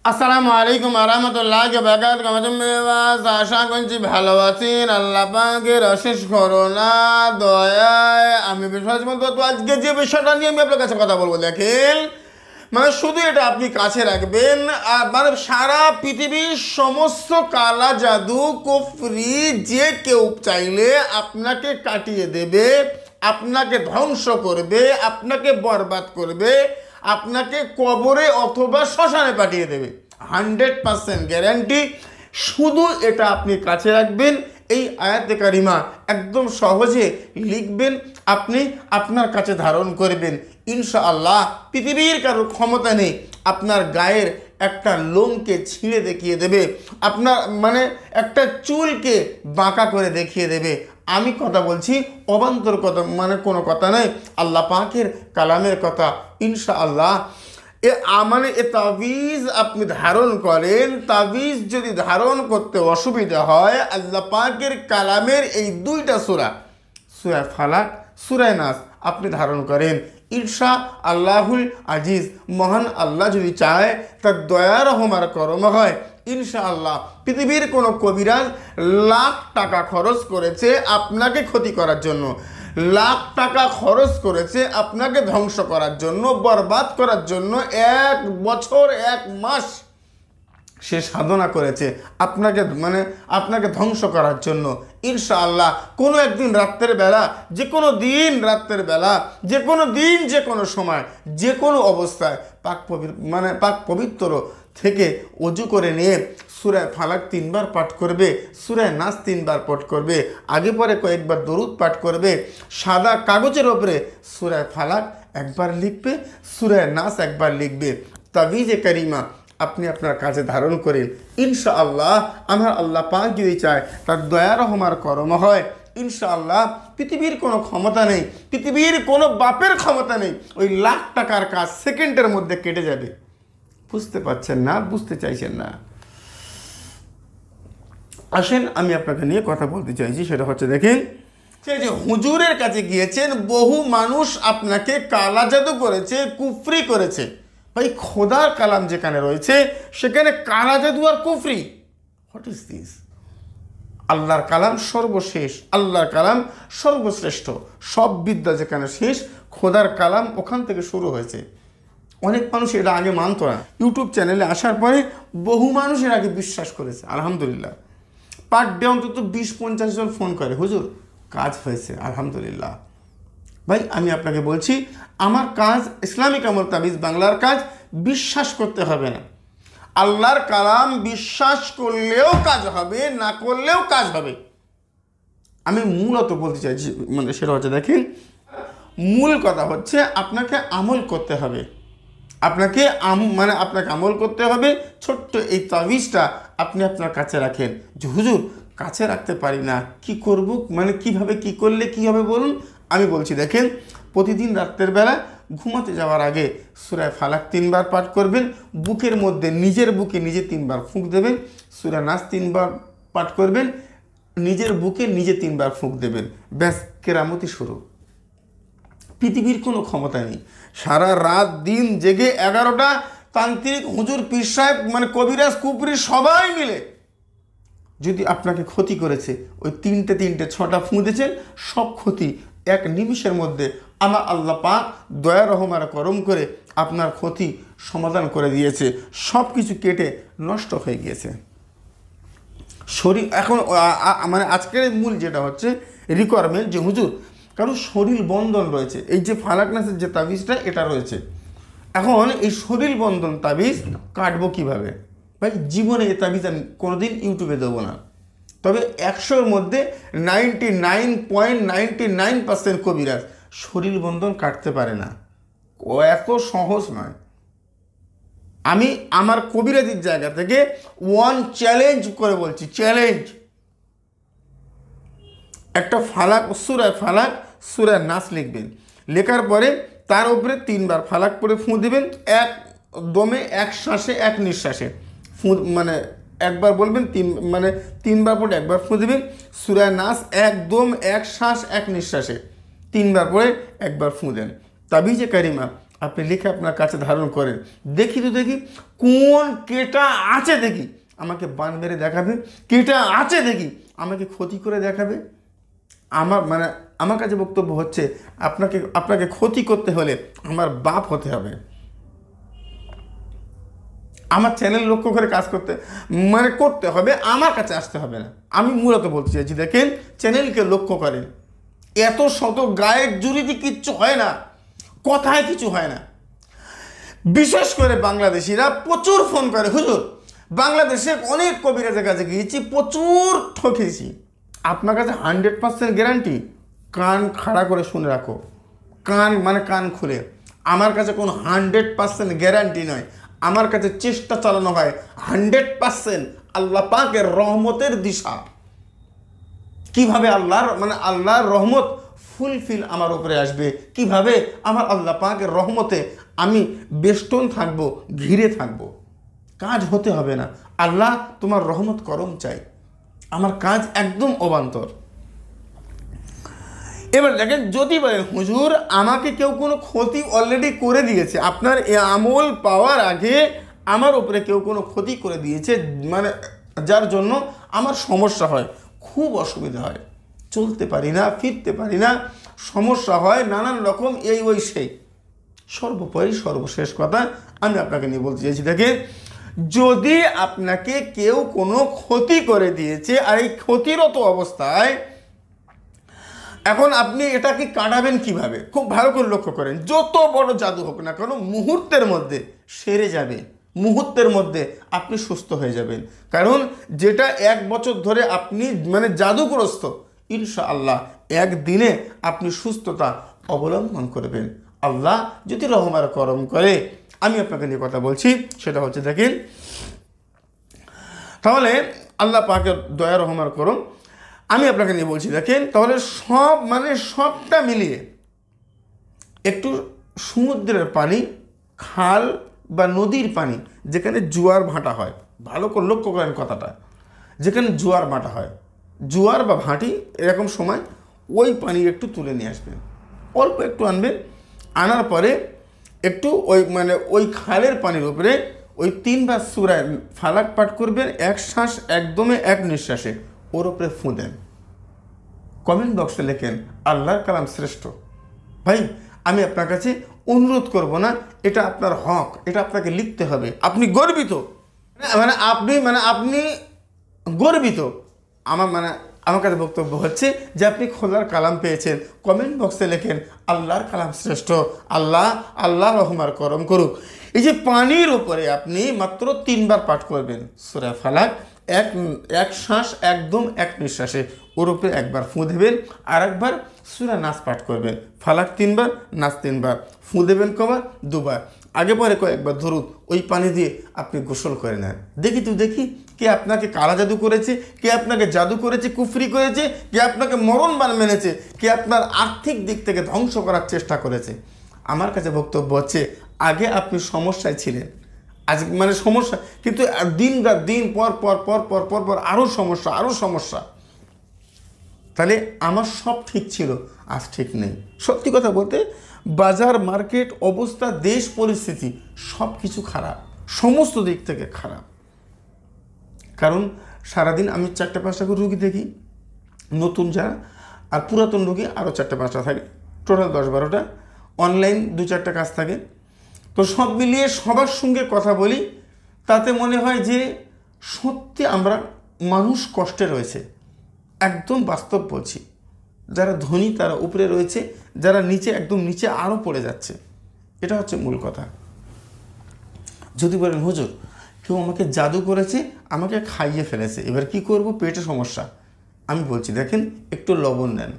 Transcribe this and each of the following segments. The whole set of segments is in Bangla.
আসসালামু আলাইকুম রহমতুল্লাহি ওয়া বারাকাতুহু। আশা করছি ভালো আছেন। আল্লাহ পাকের অশেষ করুণা দয়ায় আমি বিশ্বাস মতো তো আজকে যে বিষয়টা নিয়ে আমি আপনার কাছে কথা বলবো, দেখেন মানে শুধু এটা আপনি কাছে রাখবেন। আর মানে সারা পৃথিবীর সমস্ত কালা জাদু কুফরি যে কেউ চাইলে আপনাকে কাটিয়ে দেবে, আপনাকে ধ্বংস করবে, আপনাকে বরবাদ করবে, আপনাকে কবরে অথবা শ্মশানে পাঠিয়ে দেবে, 100% গ্যারান্টি। শুধু এটা আপনি কাছে রাখবেন। এই আয়াতে কারিমা একদম সহজে লিখবেন, আপনি আপনার কাছে ধারণ করবেন। ইনশাআল্লাহ পৃথিবীর কারোর ক্ষমতা নেই আপনার গায়ের একটা লোমকে ছিঁড়ে দেখিয়ে দেবে, আপনার মানে একটা চুলকে বাঁকা করে দেখিয়ে দেবে। আমি কথা বলছি অবান্তর কথা, মানে কোনো কথা নয়, আল্লাহ পাকের কালামের কথা। ইনশাআল্লাহ মানে এ তাবিজ আপনি ধারণ করেন, তাবিজ যদি ধারণ করতে অসুবিধা হয়, আল্লাহ পাকের কালামের এই দুইটা সূরা, সূরা ফালাক, সূরা নাস আপনি ধারণ করেন। ইনশা আল্লাহুল আজিজ, মহান আল্লাহ যদি চায় তার দয়া রহমার করম হয়, ইনশাআল্লাহ পৃথিবীর কোনো কবিরাজ লাখ টাকা খরচ করেছে আপনাকে ক্ষতি করার জন্য, লাখ টাকা খরচ করেছে আপনাকে ধ্বংস করার জন্য, বরবাদ করার জন্য, 1 বছর 1 মাস সে সাধনা করেছে আপনাকে ধ্বংস করার জন্য। ইনশাআল্লাহ কোনো একদিন রাত্রের বেলা, যে কোনো দিন রাত্রের বেলা, যে কোনো দিন যে কোনো সময়, যে কোনো অবস্থায় পাক পবিত্র থেকে অজু করে নিয়ে সূরা ফালাক 3 বার পাঠ করবে, সূরা নাস 3 বার পাঠ করবে, আগে পরে কয়েকবার দরুদ পাঠ করবে। সাদা কাগজের ওপরে সূরা ফালাক একবার লিখবে, সূরা নাস একবার লিখবে। তাবিজে কারিমা আপনি আপনার কাছে ধারণ করেন। ইনশাআল্লাহ আমার আল্লাহ পাক যদি চায় তার দয়া রহমার করম হয়, ইনশাআল্লাহ পৃথিবীর কোনো ক্ষমতা নেই, পৃথিবীর কোনো বাপের ক্ষমতা নেই, ওই লাখ টাকার কাজ সেকেন্ডের মধ্যে কেটে যাবে। বুঝতে পারছেন না, বুঝতে চাইছেন না? আসেন আমি আপনাকে নিয়ে কথা বলতে চাইছি, সেটা হচ্ছে দেখেন সেই যে হুজুরের কাছে গিয়েছেন, বহু মানুষ আপনাকে কালা জাদু করেছে, কুফরি করেছে। ভাই খোদার কালাম যেখানে রয়েছে সেখানে কালা জাদু আর কুফরি, হোয়াট ইজ দিস? আল্লাহর কালাম সর্বশেষ, আল্লাহর কালাম সর্বশ্রেষ্ঠ, সব বিদ্যা যেখানে শেষ, খোদার কালাম ওখান থেকে শুরু হয়েছে। অনেক মানুষ এটা আগে মানত না, ইউটিউব চ্যানেলে আসার পরে বহু মানুষ এর আগে বিশ্বাস করেছে। আলহামদুলিল্লাহ পার ডে অন্তত 20-50 জন ফোন করে, হুজুর কাজ হয়েছে আলহামদুলিল্লাহ। ভাই আমি আপনাকে বলছি, আমার কাজ ইসলামিক আমল তাবিজ বাংলার কাজ, বিশ্বাস করতে হবে না। আল্লাহর কালাম বিশ্বাস করলেও কাজ হবে, না করলেও কাজ হবে। আমি মূলত বলতে চাইছি মানে সেটা হচ্ছে দেখেন, মূল কথা হচ্ছে আপনাকে আমল করতে হবে, আপনাকে আমল করতে হবে। ছোট্ট এই তাবিজটা আপনি আপনার কাছে রাখেন যে হুজুর কাছে রাখতে পারি না, কি করব, মানে কিভাবে কি করলে কি হবে বলুন। আমি বলছি দেখেন, প্রতিদিন রাত্রের বেলা ঘুমাতে যাওয়ার আগে সূরা ফালাক 3 বার পাঠ করবেন, বুকের মধ্যে নিজের বুকে নিজে 3 বার ফুঁক দেবেন, সূরা নাস 3 বার পাঠ করবেন, নিজের বুকে নিজে 3 বার ফুঁক দেবেন, ব্যাস কেরামতি শুরু। পৃথিবীর কোনো ক্ষমতা নেই, সারা রাত দিন জেগে 11টা তান্ত্রিক হুজুর পীর সাহেব মানে কবিরাজ কুপুরি সবাই মিলে যদি আপনাকে ক্ষতি করেছে, ওই 3টে 6টা ফুঁ দিয়েছেন, সব ক্ষতি 1 নিমিষের মধ্যে আমার আল্লাহ পাক দয়া রহমার করম করে আপনার ক্ষতি সমাধান করে দিয়েছে, সব কিছু কেটে নষ্ট হয়ে গিয়েছে। শরীর এখন মানে আজকের মূল যেটা হচ্ছে রিকোয়ারমেন্ট যে হুজুর কারণ শরীর বন্ধন রয়েছে, এই যে ফালাক নাসের যে তাবিজটা এটা রয়েছে, এখন এই শরীর বন্ধন তাবিজ কাটবো কিভাবে? ভাই জীবনে এই তাবিজ আমি কোনোদিন ইউটিউবে দেবো না, তবে 100-এর মধ্যে 99.99% কবিরাজ শরীর বন্ধন কাটতে পারে না, ও এত সহজ নয়। আমি আমার কবিরাজির জায়গা থেকে চ্যালেঞ্জ করে বলছি, চ্যালেঞ্জ, একটা ফালাক সূরা নাস লিখবেন, লেখার পরে তার উপরে 3 বার ফালাক পরে ফুঁ দিবেন, এক দমে 1 শ্বাসে 1 নিঃশ্বাসে ফুঁ, মানে একবার বলবেন 3 বার পরে একবার ফুঁ দিবেন, সূরা নাস একদম 1 শ্বাস 1 নিঃশ্বাসে 3 বার পরে একবার ফুঁ দেন। তাবিজে কারিমা আপনি লিখে আপনার কাছে ধারণ করেন। দেখি তো দেখি কোন কেটা আছে, দেখি আমাকে বান মেরে দেখাবে, কেটা আছে দেখি আমাকে ক্ষতি করে দেখাবে। আমার কাছে বক্তব্য হচ্ছে আপনাকে ক্ষতি করতে হলে আমার বাপ হতে হবে, আমার চ্যানেল লক্ষ্য করে কাজ করতে হবে, আমার কাছে আসতে হবে না। আমি মূলত বলতে চাইছি, দেখেন চ্যানেলকে লক্ষ্য করেন, এত শত গায়ের জুড়িতে কিচ্ছু হয় না, কথায় কিছু হয় না। বিশেষ করে বাংলাদেশিরা প্রচুর ফোন করে, হুজুর বাংলাদেশে অনেক কবিরাজের কাছে গিয়েছি, প্রচুর ঠকেছি। আপনার কাছে 100% গ্যারান্টি? কান খাড়া করে শুনে রাখো, কান খুলে। আমার কাছে কোনো 100% গ্যারান্টি নয়, আমার কাছে চেষ্টা চালানো হয় 100% আল্লাহ পাকের রহমতের দিশা। কিভাবে আল্লাহর রহমত ফুলফিল আমার উপরে আসবে, কিভাবে আমার আল্লাহ পাকের রহমতে আমি বেষ্টন থাকবো, ঘিরে থাকবো। কাজ হতে হবে না, আল্লাহ তোমার রহমত করম চাই, আমার কাজ একদম অবান্তর। এবার দেখেন, যদি বলেন হুজুর আমাকে কেউ কোনো ক্ষতি অলরেডি করে দিয়েছে, আপনার এ আমল পাওয়ার আগে আমার উপরে কেউ কোনো ক্ষতি করে দিয়েছে, যার জন্য আমার সমস্যা হয়, খুব অসুবিধা হয়, চলতে পারি না, ফিরতে পারি না, সমস্যা হয় নানান রকম, এই ওই সেই। সর্বোপরি সর্বশেষ কথা আমি আপনাকে নিয়ে বলতে চাইছি, দেখেন যদি আপনাকে কেউ কোনো ক্ষতি করে দিয়েছে আর এই ক্ষতিরত অবস্থায়, এখন আপনি এটাকে কাটাবেন কিভাবে, খুব ভালো করে লক্ষ্য করেন। যত বড় জাদু হোক না কেন মুহূর্তের মধ্যে সেরে যাবে, মুহূর্তের মধ্যে আপনি সুস্থ হয়ে যাবেন। কারণ যেটা 1 বছর ধরে আপনি জাদুগ্রস্ত, ইনশাআল্লাহ একদিনে আপনি সুস্থতা অবলম্বন করবেন, আল্লাহ যদি রহমার করম করে। আমি আপনাকে নিয়ে কথা বলছি, সেটা হচ্ছে দেখেন, তাহলে আল্লাহ পাকের দয়া রহমার করম আমি আপনাকে নিয়ে বলছি, দেখেন তাহলে সবটা মিলিয়ে একটু সমুদ্রের পানি, খাল বা নদীর পানি, যেখানে জোয়ার ভাটা হয়, ভালো করে লক্ষ্য করেন কথাটা, যেখানে জোয়ার ভাটা হয়, জোয়ার বা ভাটি এরকম সময় ওই পানি একটু তুলে নিয়ে আসবেন, অল্প একটু আনবেন, আনার পরে একটু ওই খালের পানির উপরে ওই 3 বার সূরা ফালাক পাঠ করবেন, এক শ্বাস একদমে এক নিঃশ্বাসে, ওর উপরে ফুঁ দেন। কমেন্ট বক্সে লেখেন আল্লাহর কালাম শ্রেষ্ঠ। ভাই আমি আপনার কাছে অনুরোধ করব না, এটা আপনার হক, এটা আপনাকে লিখতে হবে। আপনি গর্বিত, আপনি গর্বিত। আমার কাছে বক্তব্য হচ্ছে যে আপনি খোলার কালাম পেয়েছেন। কমেন্ট বক্সে লেখেন আল্লাহর কালাম শ্রেষ্ঠ, আল্লাহ রহমার করম করুক। এই যে পানির উপরে আপনি মাত্র 3 বার পাঠ করবেন সূরা ফালাক, এক শ্বাস একদম এক নিঃশ্বাসে, ওর উপরে 1 বার ফুঁ দেবেন, আর 1 বার সূরা নাস পাঠ করবেন। ফালাক 3 বার, নাস 3 বার, ফুঁ দেবেন কবার 2 বার, আগে পরে কয়েকবার ধরুন, ওই পানি দিয়ে আপনি গোসল করে নেন। দেখি কে আপনাকে কালা জাদু করেছে, কে আপনাকে জাদু করেছে, কুফরি করেছে, কে আপনাকে মরণ বান মেনেছে, কে আপনার আর্থিক দিক থেকে ধ্বংস করার চেষ্টা করেছে। আমার কাছে বক্তব্য হচ্ছে, আগে আপনি সমস্যায় ছিলেন, আজ সমস্যা, কিন্তু দিন পর আরও সমস্যা। তাহলে আমার সব ঠিক ছিল, আজ ঠিক নেই। সত্যি কথা বলতে বাজার, মার্কেট অবস্থা, দেশ পরিস্থিতি সব কিছু খারাপ, সমস্ত দিক থেকে খারাপ। কারণ সারাদিন আমি 4-5টা করে রুগী দেখি, নতুন যারা, আর পুরাতন রুগী আরও 4-5টা থাকে, টোটাল 10-12টা, অনলাইন 2-4টা কাজ থাকে। তো সব মিলিয়ে সবার সঙ্গে কথা বলি, তাতে মনে হয় যে সত্যি আমরা মানুষ কষ্টে রয়েছে, একদম বাস্তব বলছি। যারা ধনী তারা উপরে রয়েছে, যারা নিচে, একদম নিচে আরও পড়ে যাচ্ছে। এটা হচ্ছে মূল কথা। যদি বলেন হুজুর কেউ আমাকে জাদু করেছে, আমাকে খাইয়ে ফেলেছে, এবার কি করব, পেটে সমস্যা, আমি বলছি দেখেন একটু লবণ নেন,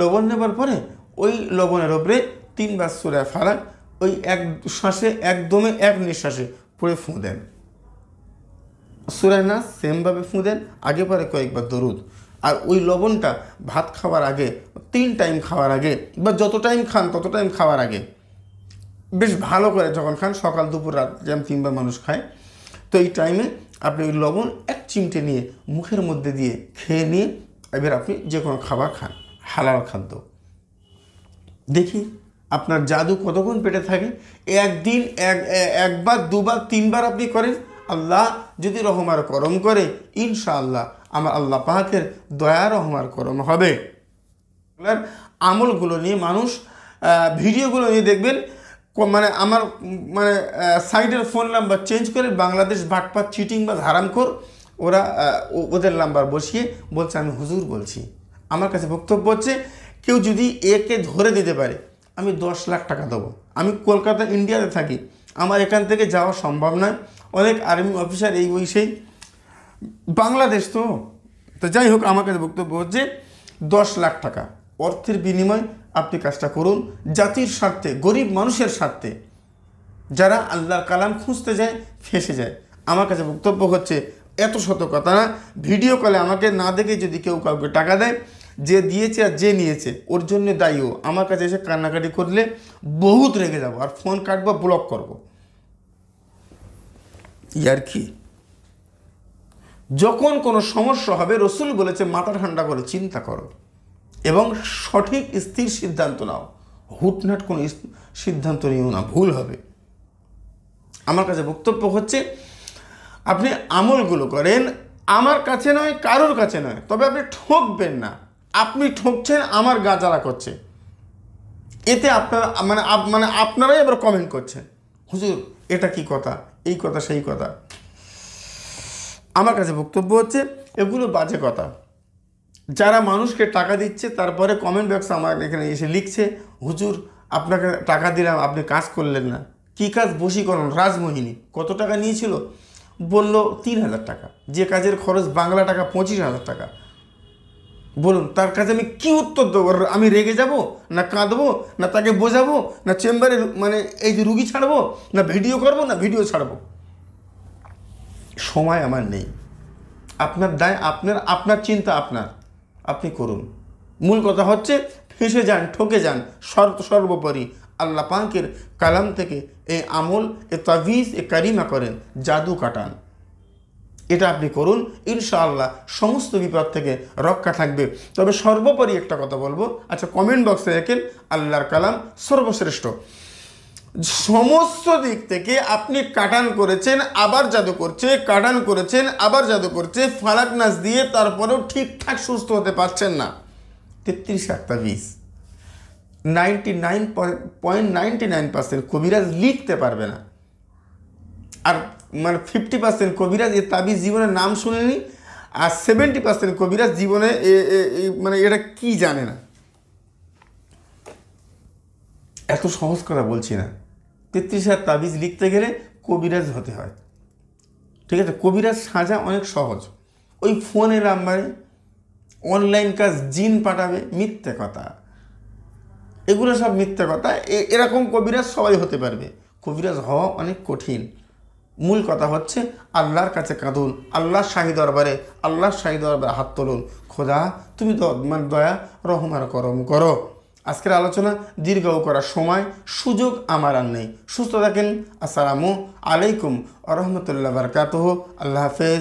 লবণ নেবার পরে ওই লবণের ওপরে 3 বার সূরা ফালাক, ওই এক শ্বাসে একদমে এক নিঃশ্বাসে পড়ে ফুঁ দেন। সূরা নাস সেমভাবে ফুঁ দেন, আগে পরে কয়েকবার দরুদ। আর ওই লবণটা ভাত খাওয়ার আগে, 3 টাইম খাওয়ার আগে, বা যত টাইম খান তত টাইম খাওয়ার আগে বেশ ভালো করে যখন খান, সকাল দুপুর রাত, যেমন 3 বার মানুষ খায়, তো এই টাইমে আপনি ওই লবণ 1 চিমটে নিয়ে মুখের মধ্যে দিয়ে খেয়ে নিয়ে এবার আপনি যে কোনো খাবার খান, হালাল খাদ্য। দেখি আপনার জাদু কতক্ষণ পেটে থাকে, একদিন একবার দুবার তিনবার আপনি করেন, আল্লাহ যদি রহমার করম করে ইনশাআল্লাহ আমার আল্লাহ পাকের দয়া রহমার করম হবে। আমলগুলো নিয়ে মানুষ ভিডিওগুলো নিয়ে দেখবেন মানে আমার মানে সাইডের ফোন নাম্বার চেঞ্জ করে বাংলাদেশ বাটপাত চিটিং বা হারামখোর ওরা ওদের নাম্বার বসিয়ে বলছে আমি হুজুর বলছি। আমার কাছে বক্তব্য হচ্ছে কেউ যদি একে ধরে দিতে পারে আমি 10 লাখ টাকা দেবো। আমি কলকাতা ইন্ডিয়াতে থাকি, আমার এখান থেকে যাওয়া সম্ভব নয়, অনেক আর্মি অফিসার এই ওই সেই বাংলাদেশ তো যাই হোক, আমার কাছে বক্তব্য হচ্ছে 10 লাখ টাকা অর্থের বিনিময় আপনি কাজটা করুন জাতির স্বার্থে, গরিব মানুষের স্বার্থে, যারা আল্লাহর কালাম খুঁজতে যায় ফেঁসে যায়। আমার কাছে বক্তব্য হচ্ছে এত শত কথা না, ভিডিও কলে আমাকে না দেখে যদি কেউ কাউকে টাকা দেয়, যে দিয়েছে আর যে নিয়েছে ওর জন্য দায়ীও, আমার কাছে এসে কান্নাকাটি করলে বহুত রেগে যাব আর ফোন কাটবো, ব্লক করবো। ইয়ার কি যখন কোনো সমস্যা হবে রসুল বলেছে মাথা ঠান্ডা করে চিন্তা করো এবং সঠিক স্থির সিদ্ধান্ত নাও, হুটনাট কোনো সিদ্ধান্ত নিও না, ভুল হবে। আমার কাছে বক্তব্য হচ্ছে আপনি আমলগুলো করেন আমার কাছে নয়, কারোর কাছে নয়, তবে আপনি ঠকবেন না। আপনি ঠকছেন, আমার গা জ্বালা করছে, এতে আপনারা মানে আপনারাই এবার কমেন্ট করছেন হুজুর এটা কি কথা, এই কথা সেই কথা। আমার কাছে বক্তব্য হচ্ছে এগুলো বাজে কথা। যারা মানুষকে টাকা দিচ্ছে তারপরে কমেন্ট বক্সে আমার এখানে এসে লিখছে হুজুর আপনাকে টাকা দিলাম আপনি কাজ করলেন না। কী কাজ? বশীকরণ। রাজমোহিনী কত টাকা নিয়েছিল? বলল 3,000 টাকা, যে কাজের খরচ বাংলা টাকা 25,000 টাকা। বলুন তার কাছে আমি কী উত্তর দেবো? আমি রেগে যাব না কাঁদবো না তাকে বোঝাবো না চেম্বারে মানে এই যে রুগী ছাড়বো না ভিডিও করবো না ভিডিও ছাড়বো? সময় আমার নেই। আপনার দায় আপনার চিন্তা আপনি করুন। মূল কথা হচ্ছে ফেঁসে যান, ঠকে যান, সর্বোপরি আল্লাহ পাকের কালাম থেকে এই আমল, এ তাবিজ, এ কারিমা করেন, জাদু কাটান। এটা আপনি করুন, ইনশাআল্লাহ সমস্ত বিপদ থেকে রক্ষা থাকবে। তবে সর্বোপরি একটা কথা বলবো, আচ্ছা কমেন্ট বক্সে দেখেন আল্লাহর কালাম সর্বশ্রেষ্ঠ। সমস্ত দিক থেকে আপনি কাটান করেছেন আবার জাদু করছে, কাটান করেছেন আবার জাদু করছে, ফালাক নাচ দিয়ে তারপরেও ঠিকঠাক সুস্থ হতে পারছেন না। 33 তাবিজ 99.99% কবিরাজ লিখতে পারবে না, আর মানে 50% কবিরাজ এ তাবিজ জীবনে নাম শুনেনি, আর 70% কবিরাজ জীবনে মানে এটা কি জানে না। এত সহজ কথা বলছি না। 33,000 তাবিজ লিখতে গেলে কবিরাজ হতে হয়, ঠিক আছে? কবিরাজ সাজা অনেক সহজ, ওই ফোনের নাম্বারে অনলাইন কাজ, জিন পাঠাবে, মিথ্যে কথা, এগুলো সব মিথ্যে কথা। এরকম কবিরাজ সবাই হতে পারবে, কবিরাজ হওয়া অনেক কঠিন। মূল কথা হচ্ছে আল্লাহর কাছে কাঁদুন, আল্লাহর শাহী দরবারে হাত তুলুন, খোদা তুমি মানে দয়া রহমান করম করো। আজকের আলোচনা দীর্ঘ করার সময় সুযোগ আমার আর নেই। সুস্থ থাকেন। আসসালামু আলাইকুম ওয়া রাহমাতুল্লাহি ওয়া বারাকাতুহু। আল্লাহ হাফেজ।